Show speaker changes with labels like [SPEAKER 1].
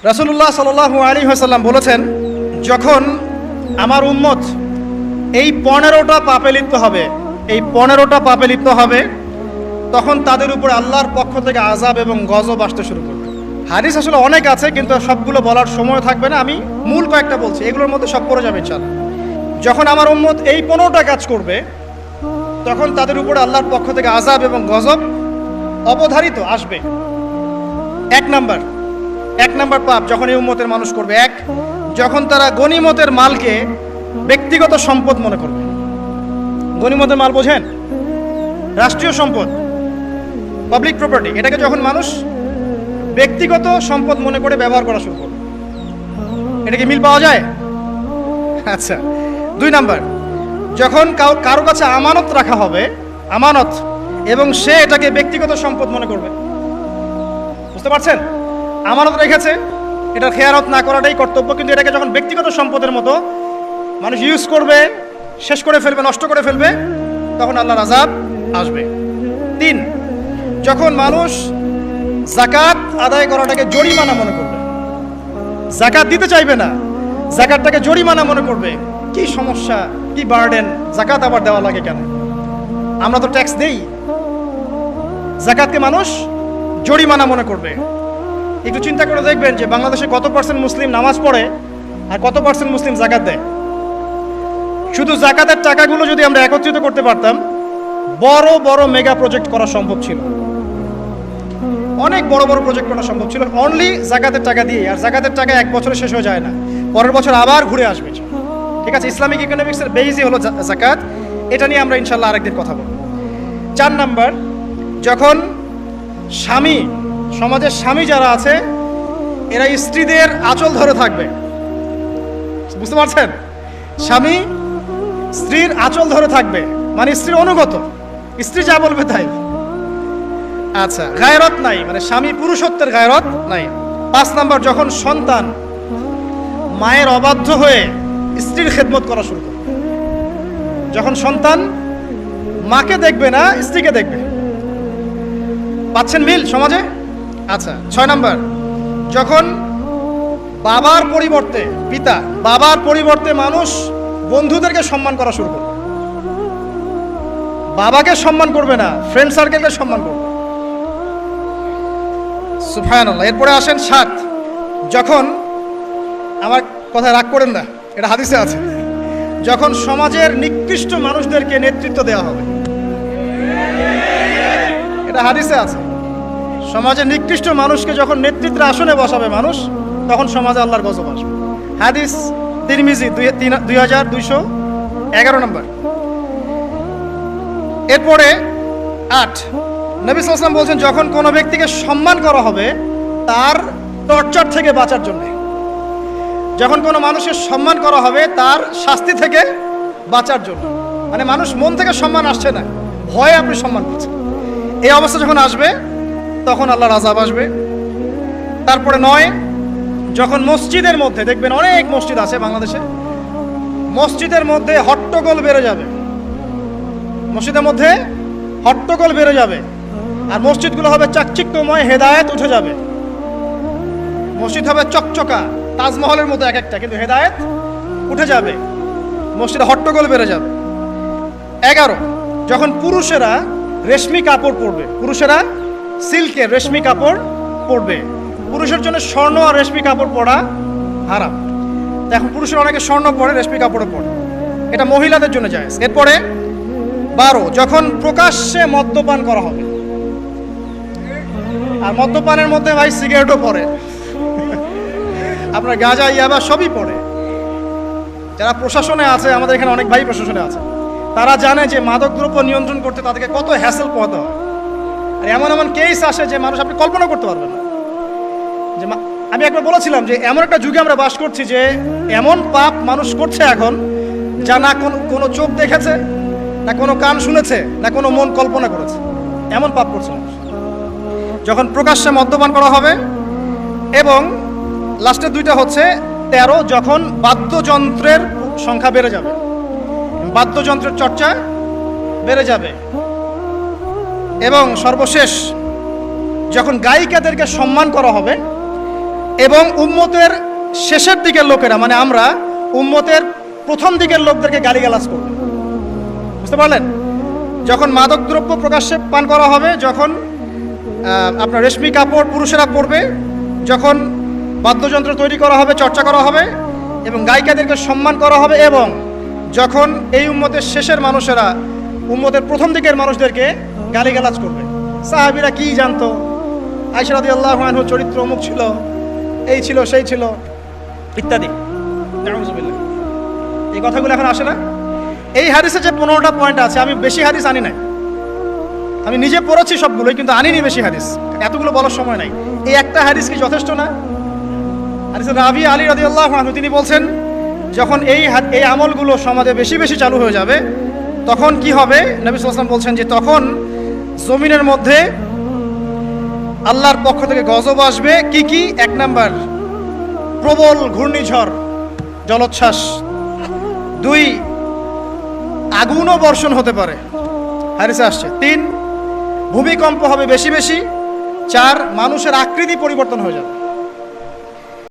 [SPEAKER 1] রাসূলুল্লাহ সাল্লাল্লাহু আলাইহি ওয়াসাল্লাম বলেছেন, যখন আমার উম্মত এই 15টা পাপে লিপ্ত হবে, এই 15টা পাপে লিপ্ত হবে, তখন তাদের উপর আল্লাহর পক্ষ থেকে আযাব এবং গজব আসতে শুরু করবে। হাদিস আসলে অনেক আছে, কিন্তু সবগুলো বলার সময় থাকবে না, আমি মূল কয়েকটা বলছি, এগুলোর মধ্যে সব পড়ে যাবে ইনশাআল্লাহ। যখন আমার উম্মত এই 15টা কাজ করবে, তখন তাদের উপরে আল্লাহর পক্ষ থেকে আযাব এবং গজব অবধারিত আসবে। এক নাম্বার পাপ যখন এই উম্মতের মানুষ করবে, যখন তারা গনিমতের মালকে ব্যক্তিগত সম্পদ মনে করবে। গনিমতের মাল বোঝেন? রাষ্ট্রীয় সম্পদ, পাবলিক প্রপার্টি, এটাকে যখন মানুষ ব্যক্তিগত সম্পদ মনে করে ব্যবহার করা শুরু করবে। এটা কি মিল পাওয়া যায়? আচ্ছা। 2 নাম্বার, যখন কারো কাছে আমানত রাখা হবে, আমানত, এবং সে এটাকে ব্যক্তিগত সম্পদ মনে করবে। বুঝতে পারছেন? আমানত রেখেছে, এটা খেয়ানত না করাটাই কর্তব্য, কিন্তু এটাকে যখন ব্যক্তিগত সম্পদের মতো মানুষ ইউজ করবে, শেষ করে ফেলবে, নষ্ট করে ফেলবে, তখন আল্লাহর আযাব আসবে। 3, যখন মানুষ যাকাত আদায় করাটাকে জরিমানা মনে করবে, যাকাত দিতে চাইবে না, যাকাতটাকে জরিমানা মনে করবে। কি সমস্যা, কি বার্ডেন, যাকাত আবার দেওয়া লাগে কেন? আমরা তো ট্যাক্স দেই। যাকাতকে মানুষ জরিমানা মনে করবে। একটু চিন্তা করে দেখবেন যে বাংলাদেশে কত পার্সেন্ট মুসলিম নামাজ পড়ে আর কত পার্সেন্ট মুসলিম যাকাত দেয়। শুধু যাকাতের টাকাগুলো যদি আমরা একত্রিত করতে পারতাম, বড় বড় মেগা প্রজেক্ট করা সম্ভব ছিল। অনেক বড় বড় প্রজেক্ট করা সম্ভব ছিল অনলি যাকাতের টাকা দিয়ে। আর যাকাতের টাকা এক বছরে শেষ হয়ে যায় না, পরের বছর আবার ঘুরে আসবে। ঠিক আছে, ইসলামিক ইকোনমিক্সের বেসই হলো যাকাত। এটা নিয়ে আমরা ইনশাল্লাহ আরেকদিন কথা বলব। 4 নাম্বার, যখন স্বামী, সমাজের স্বামী যারা আছে, এরা স্ত্রীদের আঁচল ধরে থাকবে। বুঝতে পারছেন? স্বামী স্ত্রীর আঁচল ধরে থাকবে, মানে স্ত্রীর অনুগত, স্ত্রী যা বলবে তাই। আচ্ছা, গায়রত নাই, মানে স্বামী পুরুষত্বের গায়রত নাই। 5 নাম্বার, যখন সন্তান মায়ের অবাধ্য হয়ে স্ত্রীর খেদমত করা শুরু করবে। যখন সন্তান মাকে দেখবে না, স্ত্রীকে দেখবে। পাচ্ছেন মিল সমাজে? আচ্ছা। 6 নাম্বার, যখন বাবার পরিবর্তে, পিতা, বাবার পরিবর্তে মানুষ বন্ধুদেরকে সম্মান করা শুরু করবে। বাবাকে সম্মান করবে না, ফ্রেন্ড সার্কেলকে সম্মান করবে। সুবহানাল্লাহ। এরপরে আসেন 7, যখন, আমার কথায় রাগ করেন না, এটা হাদিসে আছে, যখন সমাজের নিকৃষ্ট মানুষদেরকে নেতৃত্ব দেওয়া হবে। এটা হাদিসে আছে। সমাজের নিকৃষ্ট মানুষকে যখন নেতৃত্বের আসনে বসাবে মানুষ, তখন সমাজে আল্লাহর গজব আসবে। হাদিস তিরমিজি 2211 নম্বর। এরপরে 8, নবী সাল্লাল্লাহু আলাইহি ওয়াসাল্লাম বলছেন, যখন কোনো ব্যক্তিকে সম্মান করা হবে তার টর্চার থেকে বাঁচার জন্য। যখন কোনো মানুষের সম্মান করা হবে তার শাস্তি থেকে বাঁচার জন্য, মানে মানুষ মন থেকে সম্মান আসছে না, ভয়ে আপনি সম্মান করছেন। এই অবস্থা যখন আসবে, তখন আল্লাহর আযাব আসবে। তারপরে 9, যখন মসজিদের মধ্যে, দেখবেন অনেক মসজিদ আছে বাংলাদেশে, মসজিদের মধ্যে হট্টগোল বেড়ে যাবে। মসজিদের মধ্যে হট্টগোল বেড়ে যাবে, আর মসজিদগুলো হবে চাকচিক্যময়, হেদায়েত উঠে যাবে। মসজিদ হবে চকচকা, তাজমহলের মতো এক একটা, কিন্তু হেদায়েত উঠে যাবে, মসজিদে হট্টগোল বেড়ে যাবে। 11, যখন পুরুষেরা রেশমি কাপড় পরবে, পুরুষেরা সিল্কের রেশমি কাপড় পরবে। পুরুষের জন্য স্বর্ণ আর রেশমি কাপড় পরা হারাম। এখন পুরুষের অনেকে স্বর্ণ পরে, রেশমি কাপড়ও পরে, এটা মহিলাদের জন্য জায়েজ। এরপরে 12, যখন প্রকাশ্যে মদ্যপান করা হবে। আর মদ্যপানের মধ্যে ভাই সিগারেটও পড়ে, আপনার গাঁজা, ইয়াবা সবই পড়ে। যারা প্রশাসনে আছে, আমাদের এখানে অনেক ভাই প্রশাসনে আছে, তারা জানে যে মাদকদ্রব্য নিয়ন্ত্রণ করতে তাদেরকে কত হ্যাসেল পোহাতে হয়। আর এমন এমন কেস আসে যে মানুষ আপনি কল্পনা করতে পারবেন না। যে আমি একবার বলেছিলাম যে এমন একটা যুগে আমরা বাস করছি যে এমন পাপ মানুষ করছে এখন, যা না কোনো চোখ দেখেছে, না কোনো কান শুনেছে, না কোনো মন কল্পনা করেছে। এমন পাপ করছে মানুষ। যখন প্রকাশ্যে মদ্যপান করা হবে। এবং লাস্টের 2টা হচ্ছে 13, যখন বাদ্যযন্ত্রের সংখ্যা বেড়ে যাবে, বাদ্যযন্ত্রের চর্চা বেড়ে যাবে। এবং সর্বশেষ, যখন গায়িকাদেরকে সম্মান করা হবে, এবং উম্মতের শেষের দিকের লোকেরা, মানে আমরা উম্মতের প্রথম দিকের লোকদেরকে গালিগালাজ করব। বুঝতে পারলেন? যখন মাদকদ্রব্য প্রকাশ্যে পান করা হবে, যখন আপনার রেশমি কাপড় পুরুষেরা পরবে, যখন বাদ্যযন্ত্র তৈরি করা হবে, চর্চা করা হবে এবং গায়িকাদেরকে সম্মান করা হবে, এবং যখন এই উম্মতের শেষের মানুষেরা উম্মতের প্রথম দিকের মানুষদেরকে গালিগালাজ করবে। সাহাবীরা কি জানতো? আয়েশা রাদিয়াল্লাহু আনহার চরিত্র অমুক ছিল, এই ছিল, সেই ছিল, ইত্যাদি। নাউযুবিল্লাহ। এই কথাগুলো এখন আসে না? এই হাদিসে যে 15টা পয়েন্ট আছে, আমি বেশি হাদিস আনি নাই, আমি নিজে পড়েছি সবগুলোই, কিন্তু আনিনি বেশি হাদিস, এতগুলো বলার সময় নাই। এই একটা হাদিস কি যথেষ্ট না? হাদিসের রাবি আলী রাদিয়াল্লাহু আনহু তিনি বলছেন, যখন এই আমলগুলো সমাজে বেশি বেশি চালু হয়ে যাবে, তখন কি হবে? নবী সাল্লাল্লাহু আলাইহি ওয়াসাল্লাম বলছেন যে তখন জমিনের মধ্যে আল্লাহর পক্ষ থেকে গজব আসবে। কি কি? 1 নাম্বার, প্রবল ঘূর্ণিঝড়, জলোচ্ছ্বাস। 2, আগুনও বর্ষণ হতে পারে, হাদিসে আসছে। 3, ভূমিকম্প হবে বেশি বেশি। 4, মানুষের আকৃতি পরিবর্তন হয়ে যাবে।